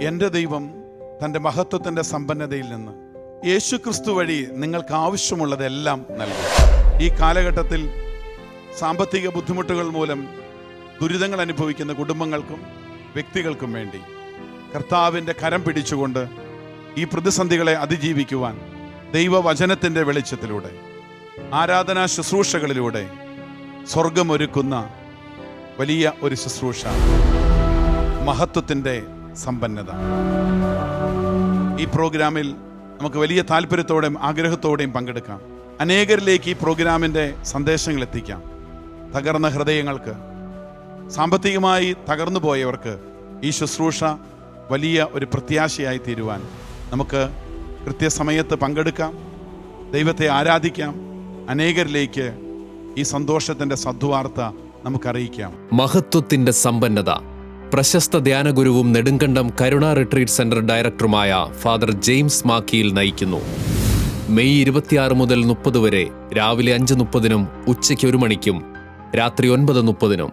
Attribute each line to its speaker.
Speaker 1: എൻ്റെ ദൈവം തൻ്റെ മഹത്വത്തിൻ്റെ സമ്പന്നതയിൽ നിന്ന് യേശുക്രിസ്തു വഴി നിങ്ങൾക്ക് ആവശ്യമുള്ളതെല്ലാം നൽകും. ഈ കാലഘട്ടത്തിൽ സാമ്പത്തിക ബുദ്ധിമുട്ടുകൾ മൂലം ദുരിതങ്ങൾ അനുഭവിക്കുന്ന കുടുംബങ്ങൾക്കും വ്യക്തികൾക്കും വേണ്ടി കർത്താവിൻ്റെ കരം പിടിച്ചുകൊണ്ട് ഈ പ്രതിസന്ധികളെ അതിജീവിക്കുവാൻ ദൈവവചനത്തിൻ്റെ വെളിച്ചത്തിലൂടെ ആരാധനാ ശുശ്രൂഷകളിലൂടെ സ്വർഗമൊരുക്കുന്ന വലിയ ഒരു ശുശ്രൂഷ, മഹത്വത്തിൻ്റെ സമ്പന്നത. ഈ പ്രോഗ്രാമിൽ നമുക്ക് വലിയ താല്പര്യത്തോടെയും ആഗ്രഹത്തോടെയും പങ്കെടുക്കാം. അനേകരിലേക്ക് ഈ പ്രോഗ്രാമിൻ്റെ സന്ദേശങ്ങൾ എത്തിക്കാം. തകർന്ന ഹൃദയങ്ങൾക്ക്, സാമ്പത്തികമായി തകർന്നു പോയവർക്ക് ഈ ശുശ്രൂഷ വലിയ ഒരു പ്രത്യാശയായി തീരുവാൻ നമുക്ക് കൃത്യസമയത്ത് പങ്കെടുക്കാം. ദൈവത്തെ ആരാധിക്കാം. അനേകരിലേക്ക് ഈ സന്തോഷത്തിൻ്റെ സദ്വാർത്ത നമുക്കറിയിക്കാം.
Speaker 2: മഹത്വത്തിന്റെ സമ്പന്നത. പ്രശസ്ത ധ്യാനഗുരുവും നെടുങ്കണ്ടം കരുണ റിട്രീറ്റ് സെന്റർ ഡയറക്ടറുമായ ഫാദർ ജെയിംസ് മാക്കിയിൽ നയിക്കുന്നു. മെയ് 26 മുതൽ 30 വരെ രാവിലെ 5:30-നും ഉച്ചയ്ക്ക് 1 മണിക്കും രാത്രി 9:30-നും.